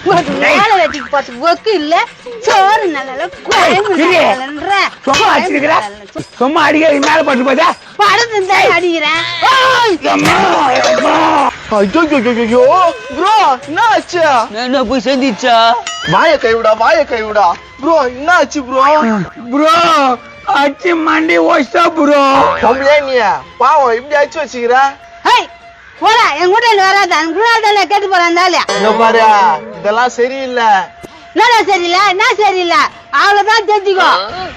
ஒரு வேலை வெட்டிக்கு போட்டு ஒக்கு இல்ல சோறு நல்ல சும்மா அடிக்க மேல பட்டு போதா படத்து தான் அடிக்கிறேன். ப்ரோ என்ன ஆச்சு? என்ன போய் சேர்ந்துச்சா? வாய கைவிடா ப்ரோ என்ன ஆச்சு ப்ரோ? ப்ரோ அச்சு மண்டி ஓஸ்டா ப்ரோ. பொம்பளையா நீ பாவம் இப்படி அடிச்சு வச்சுக்கிற? போடா என் கூட வராத குணாதால கேட்டு போறாந்தாலியா. இங்க பாரு இதெல்லாம் சரியில்லை. என்னடா சரியில்லை? என்ன சரியில்லை? அவ்வளவுதான் தெரிஞ்சுக்கோ.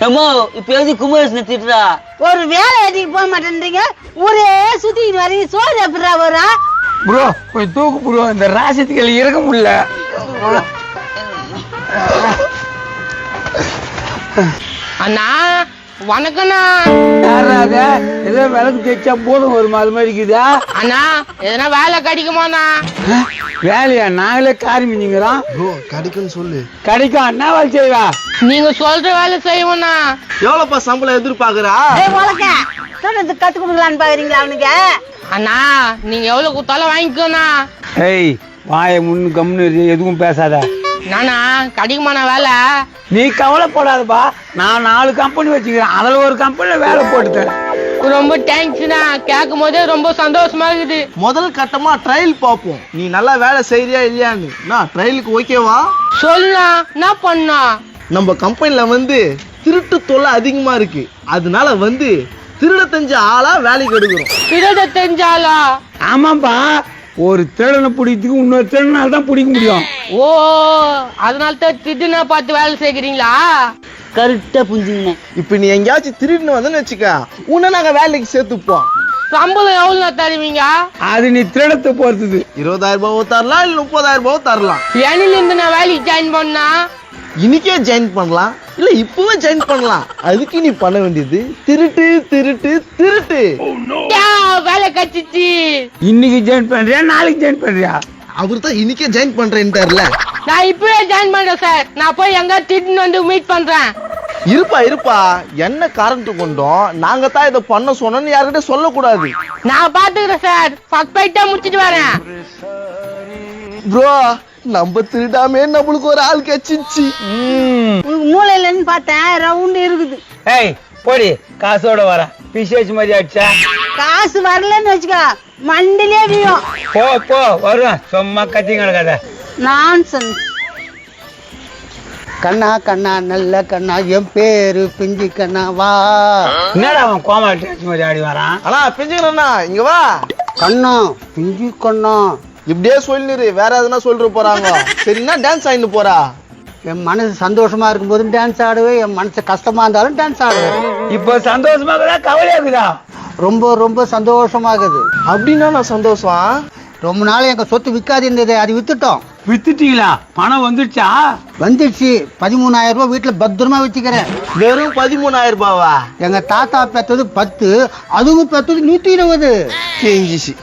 அம்மா இப்ப எது குமரேசன் திட்டுறா? ஒரு வேலை வெட்டிக்கு போக மாட்டேன்றீங்க, ஊரே சுத்திட்டு வரீங்க, சோறு எப்படா வரும்? ப்ரோ கொஞ்சம் தூக்கு ப்ரோ, இந்த ராசத்துக்கு இருக்க முடியல. அண்ணா வணக்கண்ணா. யாராவது ஏதோ விளக்கு தேய்ச்சா போதும் வருமா அது மாதிரி இருக்குதா? அண்ணா எதனா வேலை கிடைக்குமாண்ணா? வேலையா? நாங்களே காரி மிஞ்சிங்கிறோம். ப்ரோ கிடைக்குன்னு சொல்லு. கிடைக்கும். என்ன வேலை செய்வா? நீங்க சொல்ற வேலை செய்வோண்ணா. எவ்வளவுப்பா சம்பளம் எதிர்பார்க்கறா? உலக சொல்றது கத்து கொடுக்கலான்னு பாக்குறீங்களா அவனுக்கு? அண்ணா நீங்க எவ்வளவு கொடுத்தாலும் வாங்கிக்கோண்ணா. ஏய் வாய முன்னு கம்னு எதுவும் பேசாத. நானா கிடைக்குமாண்ணா வேலை? நீ கவலைப்படாதப்பா, நான் 4 கம்பெனி வச்சுக்கிறேன், அதுல ஒரு கம்பெனில வேலை போட்டுட்டேன். ரொம்ப தேங்க்ஸ்ண்ணா. கேட்கும் போதே ரொம்ப சந்தோஷமா இருக்குது. முதல் கட்டமா ட்ரையல் பார்ப்போம், நீ நல்லா வேலை செய்யறியா இல்லையான்னு. நான் ட்ரையலுக்கு ஓகேவா? சொல்லுண்ணா என்ன பண்ணா? நம்ம கம்பெனில திருட்டு தொல்லை அதிகமா இருக்கு, அதனால திருட தெரிஞ்ச ஆளா வேலைக்கு எடுக்கிறோம். திருட தெரிஞ்சாலா? ஆமாப்பா, ஒரு திருடனை பிடிக்கிறதுக்கு இன்னொரு திருடனால தான் பிடிக்க முடியும். ஓ அதனால தான் திடீர்னு பார்த்து வேலை செய்கிறீங்களா? கரெக்டா புரிஞ்சுங்க. இப்ப நீ எங்கேயாச்சும் திருடுன்னு வந்தன்னு வச்சுக்க, உன்னை நாங்க வேலைக்கு சேர்த்துப்போம். சம்பளம் எவ்வளோ தருவீங்க? அது நீ திருடத்தை பொறுத்தது. 20,000 ரூபாய் தரலாம், இல்ல 30,000 ரூபாய் தரலாம். என்னில இருந்து நான் வேலைக்கு ஜாயின் பண்ணா இன்னைக்கே ஜாயின் பண்ணலாம், இல்ல இப்பவே ஜாயின் பண்ணலாம். அதுக்கு நீ பண்ண வேண்டியது திருட்டு திருட்டு திருட்டு. வேலை கச்சிச்சு. இன்னைக்கு ஜாயின் பண்றியா நாளைக்கு ஜாயின் பண்றியா? அவரு தான் இன்னைக்கே ஜாயின் பண்றேன்ட்டார்ல. நான் இப்பவே ஜாயின் பண்றேன் சார். நான் போய் எங்க திடீர்னு மீட் பண்றேன். இருப்பா என்ன காரணத்தை கொண்டோம் நாங்க தான் இதை பண்ண சொன்னோன்னு யார்கிட்ட சொல்லக்கூடாது. நான் பாத்துக்கிறேன் சார். ஃபர்ஸ்ட் ஃபைட்டா முடிச்சிட்டு வரேன். ப்ரோ நம்ம திருடாமே நம்மளுக்கு ஒரு ஆள் கச்சிச்சு. மூளையிலன்னு பார்த்தேன், ரவுண்ட் இருக்குது. ஏய் போடி, காசோட வர பிசேஜ் மாதிரி ஆச்சா. காசு வரலன்னு வச்சுக்க மண்டிலே விழும். போ வருவேன், சும்மா கத்தி கிடக்காத. நான்சென்ஸ். கண்ணா கண்ணா நல்ல கண்ணா, என் பேரு பிஞ்சி கண்ணா வா. என்னடா அவன் கோமா டேஸ் மாதிரி ஆடி வரான்? ஆனா பிஞ்சுக்கிறா இங்க வா. கண்ணா பிஞ்சி கண்ணா இப்படியே சொல்லிரு, வேற எதுனா சொல்லிட்டு போறாங்க. சரின்னா டான்ஸ் ஆயிட்டு போறா. என் மனசு சந்தோஷமா இருக்கும் போதும் டான்ஸ் ஆடுவேன், என் மனசு கஷ்டமா இருந்தாலும் டான்ஸ் ஆடுவேன். இப்போ சந்தோஷமா இருக்குதா கவலையா இருக்குதா? ரொம்ப ரொம்ப சந்தோஷமாகுது. அப்படின்னா நான் சந்தோஷம். ரொம்ப நாள் எங்க சொத்து விற்காது இருந்தது, அது வித்துட்டோம். வித்துட்டீங்களா? பணம் வந்துடுச்சா? வந்துடுச்சு. 13,000 ரூபாய் வீட்டுல பத்திரமா வச்சுக்கிறேன். வெறும் 13,000 ரூபாவா? எங்க தாத்தா பெத்தது 10, அதுவும் பெத்தது 120. சேஞ்சிச்சு.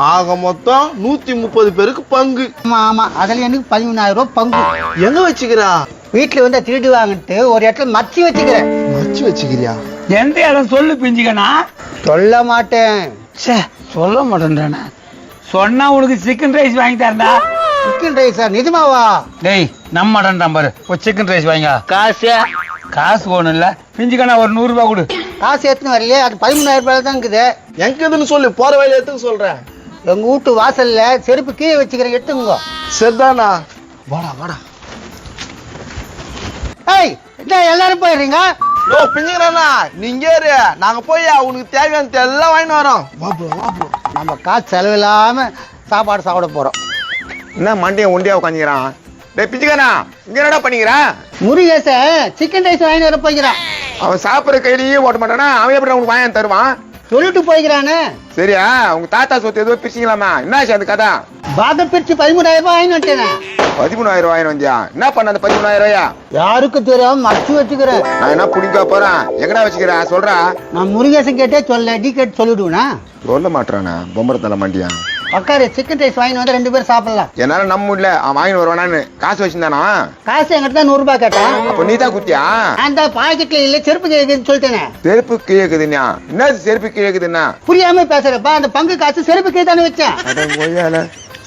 ஆக மொத்தம் 130 பேருக்கு பங்கு. ஆமா அதுல எனக்கு 13,000 ரூபாய் பங்கு. எங்க வச்சுக்கிறா? வீட்டுல திருடு வாங்கிட்டு ஒரு இடத்துல மச்சி வச்சுக்கிறேன். மச்சு வச்சுக்கிறியா? எந்த இடம் சொல்லு பிஞ்சுக்கண்ணா. சொல்ல மாட்டேன். சொல்ல மாட்டேன்றானே. சொன்னா உனக்கு சிக்கன் ரைஸ் வாங்கி தரேன்டா. சிக்கன் ரைஸா? நிஜமாவா? டேய் நம்ம மாட்டேன்டா பாரு, ஒரு சிக்கன் ரைஸ் வாங்க. காசு ஒண்ணும் இல்ல பிஞ்சுக்கண்ணா, ஒரு 100 ரூபாய் கொடு. காசு எடுத்துன்னு வரலையே, அது 13,000 ரூபாய் தான் இருக்குது. எங்கதுன்னு சொல்லு, போற வழியில எடுத்துக்க சொல்றேன். எங்க வீட்டு வாசல்ல செருப்பு கீழே வச்சுக்கிறேன், எடுத்துங்க. சரிதானா? வாடா வாடா. ஏய் என்ன எல்லாரும் போயிடுறீங்க? ஓ பிஞ்சுக்கிறா நீங்க ஏறு, நாங்க போய் உனக்கு தேவையான எல்லாம் வாங்கிட்டு வரோம். வா ப்ரோ. நம்ம காசு செலவில்லாம சாப்பாடு சாப்பிட போறோம். என்ன மண்டியை ஒண்டியா உட்காந்துக்கிறான்? டேய் பிஞ்சுக்கண்ணா, இங்க என்னடா பண்ணிக்கிறான்? முருகேச சிக்கன் ரைஸ் வாங்கிட்டு வர போய்க்கிறான். அவன் சாப்பிட்ற கையிலேயே ஓட்ட மாட்டானா? அவன் எப்படி உனக்கு வாங்கி தருவான்? சொல்லிட்டு போய்க்கிறானே. சரியா? உங்க தாத்தா சொத்து ஏதோ பிரிச்சிங்களாமா? என்னாச்சு அந்த கதை? பாதம் பிரிச்சு 13,000 ரூபாய் வாங்கிட்டு வந்துட்டேன். 13,000 வாங்கி வந்தியா? என்ன பண்ண அந்த 13,000 ரூபாயா? யாருக்கும் தெரியாம மறைச்சு வச்சுக்கிறேன். நான் என்ன புடிக்க போறேன்? எங்கடா வச்சுக்கிறேன் சொல்றா. நான் முருகேசன் கேட்டே சொல்ல, டி கேட்டு சொல்லிடுவேனா? சொல்ல மாட்டானா பொம்பரை தலை மண்டியா? உக்காரு, சிக்கன் ரைஸ் வாங்கி வந்து 2 பேரும் சாப்பிடலாம். என்னால நம்ப முடியல, அவன் வாங்கி வருவானான்னு. காசு வச்சிருந்தானா? காசு என்கிட்ட தான் 100 ரூபாய் கேட்டான். அப்ப நீ தான் குத்தியா? அந்த பாக்கெட்ல இல்ல, செருப்பு கேக்குதுன்னு சொல்லிட்டேனே. செருப்பு கிழக்குதுன்னா என்ன? செருப்பு கிழக்குதுன்னா புரியாம பேசுறப்பா. அந்த பங்கு காசு செருப்பு கீழே தானே வச்சேன்.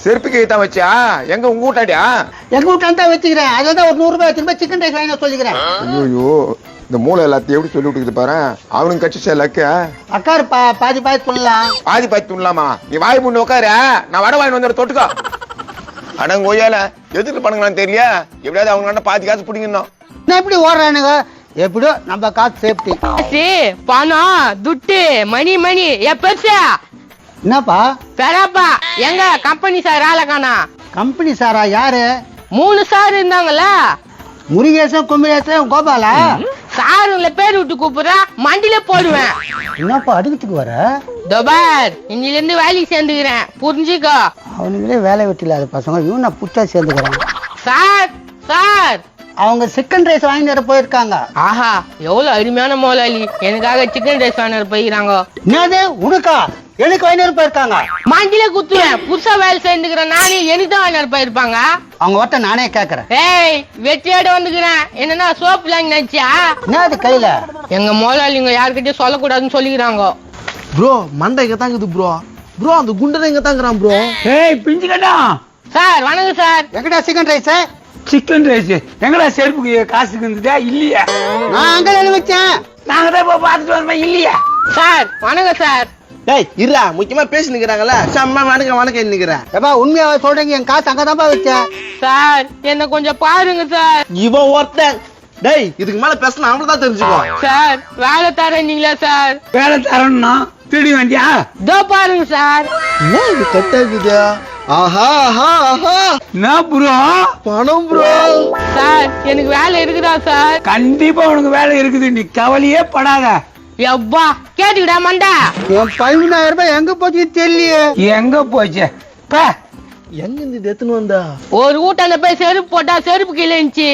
செருப்புக்கு தான் வச்சா எங்க உங்க வீட்டாடியா? எங்க வீட்டான் தான் வச்சுக்கிறேன். அதான் ஒரு 100 ரூபாய் திரும்ப சிக்கன் ரைஸ் வாங்கி சொல்லிக்கிறேன். ஐயோ இந்த மூளை எல்லாத்தையும் எப்படி சொல்லி விட்டுக்குது பாரு. அவனுக்கு கட்சி லக்க அக்கா பாதி பாதி பண்ணலாம். பாதி பாதி துண்ணலாமா? நீ வாய் முன்னு உட்காரு, நான் வடை வாங்கி வந்து தொட்டுக்கோ. அடங்கோயால எதுக்கு பண்ணுங்களான்னு தெரியல. எப்படியாவது அவங்க பாதி காசு பிடிக்கணும். நான் எப்படி ஓடுறானுங்க? எப்படியோ நம்ம காசு சேஃப்டி. காசு பணம் துட்டு மணி மணி பெருசா என்னப்பா பெறாப்பா எங்க கம்பெனி சார் ஆளை காணா? கம்பெனி சாரா? யாரு? 3 சார் இருந்தாங்கல்ல. முருகேசன், குமரேசன், கோபாலா? சாருங்கள பேர் விட்டு கூப்பிடுறா மண்டியில போடுவேன். என்னப்பா அடிக்கிறதுக்கு வர? தபார் இன்னில இருந்து வேலைக்கு சேர்ந்துக்கிறேன், புரிஞ்சுக்கோ. அவனுங்களே வேலை வெட்டி இல்லாத பசங்க, இவன் நான் புச்சா சேர்ந்துக்கிறான். சார் சார் அவங்க சிக்கன் ரைஸ் வாங்கி வர போயிருக்காங்க. ஆஹா எவ்வளவு அருமையான முதலாளி, எனக்காக சிக்கன் ரைஸ் வாங்கி போயிருக்காங்க. என்னது உனக்கா? எனக்கு வாங்கி வர போயிருக்காங்க. மண்டியில குத்துவேன், புதுசா வேலை சேர்ந்துக்கிறேன் நானே, எனக்கு தான் வாங்கி போயிருப்பாங்க. அவங்க வட்ட நானே கேக்குறேன். ஏய் வெற்றியோட வந்துக்கிறேன், என்னன்னா சோப்பு லாங்கி நினைச்சியா? என்ன அது கையில? எங்க முதலாளிங்க யாருக்கிட்டயும் சொல்லக்கூடாதுன்னு சொல்லிக்கிறாங்க. ப்ரோ மண்டை இங்க தாங்குது ப்ரோ. ப்ரோ அந்த குண்டனை இங்க தாங்குறான் ப்ரோ. ஏய் பிஞ்சு கட்டா, சார் வணக்கம் சார். எங்கடா சிக்கன் ரைஸ்? சிக்கன் ரைஸ் எங்கடா செருப்புக்கு காசுக்கு இருந்துட்டா? இல்லையா? நான் அங்க வச்சேன். நாங்க தான் போய் பார்த்துட்டு வந்தோம். இல்லையா? சார் வணக்கம் சார். டேய் இருடா, முக்கியமா பேசி நிக்கிறாங்கல்ல. சம்மா வணக்கம் நிக்கிறேன். ஏப்பா உண்மையாவே சொல்றீங்க, என் காசு அங்கதான்ப்பா வச்சேன். சார் என்ன கொஞ்சம் பாருங்க சார். இவன் ஒருத்தன். டேய் இதுக்கு மேல பேசணும் அவன் தான் தெரிஞ்சுக்கோ. சார் வேலை தரீங்களா சார்? வேலை தரணும்னா திருடி வேண்டியா? இதோ பாருங்க சார். என்ன இது கட் ஆகுது? ஆஹா ஆஹா ஆஹா, என்ன ப்ரோ? பணம் ப்ரோ. சார் எனக்கு வேலை இருக்குதா சார்? கண்டிப்பா உனக்கு வேலை இருக்குது, நீ கவலையே படாத. எப்பா கேட்டுக்கிடா மண்டா. என் 15,000 ரூபாய் எங்க போச்சு தெரியலையே. எங்க போச்சு? பா, எங்க இருந்து இது எடுத்துன்னு வந்தா? ஒரு வீட்டாண்ட போய் செருப்பு போட்டா செருப்பு கீழே இருந்துச்சு.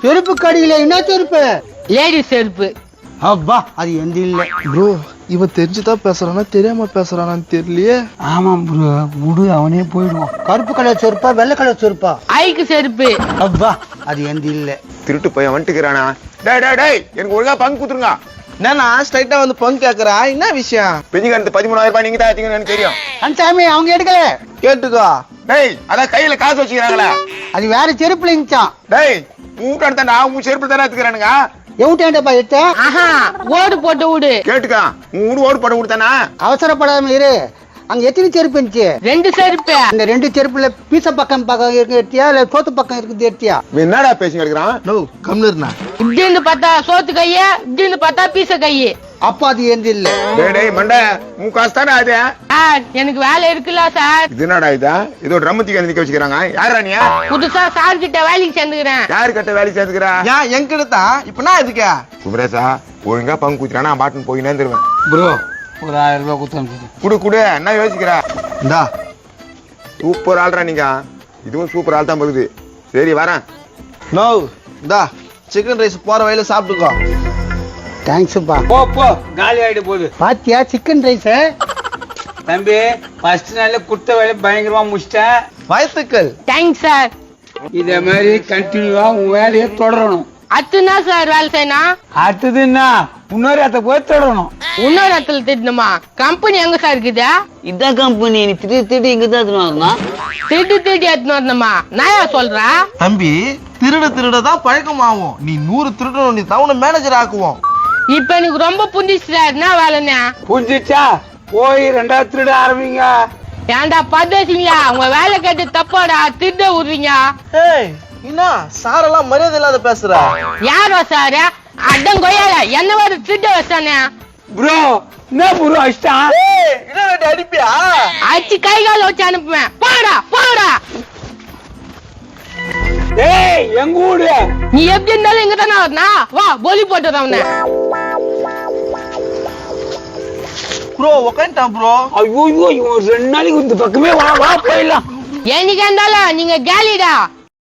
செருப்பு கடியில என்ன செருப்பு? லேடிஸ் செருப்பு. அப்பா அது எந்த இல்ல. ப்ரோ இவன் தெரிஞ்சுதான் பேசுறானா தெரியாம பேசுறானான்னு தெரியலையே. ஆமாம் ப்ரோ, விடு அவனே போயிடுவான். கருப்பு கலர் செருப்பா வெள்ளை கலர் செருப்பா? ஐக்கு செருப்பு. அப்பா அது எந்த இல்ல. திருட்டு போய் வந்துட்டுக்கிறானா? டேய் டேய் டேய் எனக்கு ஒழுங்கா பங்கு குத்துருங்க. என்னன்னா ஸ்ட்ரைட்டா வந்து பங்கு கேக்குறா? என்ன விஷயம்? பிஞ்சுக்காரத்து 13,000 ரூபாய் நீங்க தான் எடுத்தீங்கன்னு எனக்கு தெரியும். அன்சாமி அவங்க எடுக்கல. கேட்டுக்கோ. டேய் அதான் கையில காசு வச்சுக்கிறாங்களே. அது வேற செருப்புல இருந்துச்சான். டேய் உன் தானே உன் செருப்பு தானே எடுத்துக்கிறானுங்க. எவ்வளோப்பா எடுத்த? ஆஹா ஓடு போட்டு விடு. கேட்டுக்கா உன் வீடு ஓடு படம் கொடுத்தானா? அவசரப்படாம இரு. அங்க எத்தனை செருப்பு இருந்துச்சு? 2 செருப்பு. அந்த 2 செருப்புல பீச பக்கம் இருக்கு எடுத்தியா இல்ல சோத்து பக்கம் இருக்குது எடுத்தியா? என்னடா பேசி எடுக்கிறான்? நோ கம்னர்னா. இப்படின்னு பார்த்தா சோத்து கைய, இப்படின்னு பார்த்தா பீச கைய. அப்ப அது எந்த இல்ல. டேய் டேய் மண்டை உன் காசு தானே அது? சார் எனக்கு வேலை இருக்குல்ல சார். இது என்னடா இதா? ஏதோ ட்ரம்மத்திக்கு நிக்க வச்சுக்கிறாங்க. யாரா நீ? புதுசா சார் கிட்ட வேலைக்கு சேர்ந்துக்கிறேன். யாரு கிட்ட வேலை சேர்த்துக்கிறா? ஏன் எங்க எடுத்தா? இப்ப நான் எதுக்கா? குமரேசா ஒழுங்கா பங்கு குத்துறானா பாட்டுன்னு போயினே தருவேன். ப்ரோ ஒரு 1000 ரூபாய் கொடுத்து அனுப்பிச்சு. குடு குடு என்ன யோசிக்கிறா? இந்தா சூப்பர் ஆள்றா நீங்க. இதுவும் சூப்பர் ஆள் தான் போகுது. சரி வரேன். நோ இந்தா சிக்கன் ரைஸ் போற வழியில சாப்பிட்டுக்கோ. தேங்க்ஸ்ப்பா. போ போ, காலி ஆயிட்டு போகுது. பாத்தியா சிக்கன் ரைஸ்? தம்பி ஃபர்ஸ்ட் நாள்ல குத்த வேலை பயங்கரமா முடிச்சிட்டேன். வாழ்த்துக்கள். Thanks sir. இதே மாதிரி கண்டினியூவா உன் வேலையை தொடரணும். அத்துனா சார் வேலை செய்யணும். அடுத்தது என்ன? இன்னொரு இடத்த போய் தொடரணும். இன்னொரு இடத்துல திட்டணுமா? கம்பெனி எங்க சார் இருக்குது? இதான் கம்பெனி. நீ திட்டி இங்கதான் எடுத்துன்னு வரணும். திட்டி எடுத்துன்னு வரணுமா? நான் சொல்றா தம்பி திருட தான் பழக்கமாகும். நீ 100 திருடணும், நீ தான் மேனேஜர் ஆக்குவோம். இப்ப எனக்கு ரொம்ப புரிஞ்சிச்சு சார். என்ன வேலைன்னா புரிஞ்சிச்சா? போய் 2வது திருட ஆரம்பிங்க. ஏன்டா பதேசிங்களா? உங்க வேலை கேட்டு தப்பாடா திட்ட விடுறீங்க. ஏய் என்ன சாரெல்லாம் மரியாதை இல்லாத பேசுற? யாரோ சார் அடம் கொய்யால என்ன வேற திட்ட வச்சானே? ப்ரோ என்ன ப்ரோ அஷ்டம்? ஏய் என்ன அடிப்பியா? அடிச்சு கை கால வச்சு அனுப்புவேன். போடா போடா. ஏய் எங்க ஊரு? நீ எப்படி இருந்தாலும் இங்க தானே வரனா? வா போலி போட்டுறேன் அவனை. ப்ரோ உட்காந்துட்டான் ப்ரோ. ஐயோ இவன் 2 நாளைக்கு இந்த பக்கமே வா வா போயிடலாம். என்னைக்கு இருந்தாலும் நீங்க கேலிடா.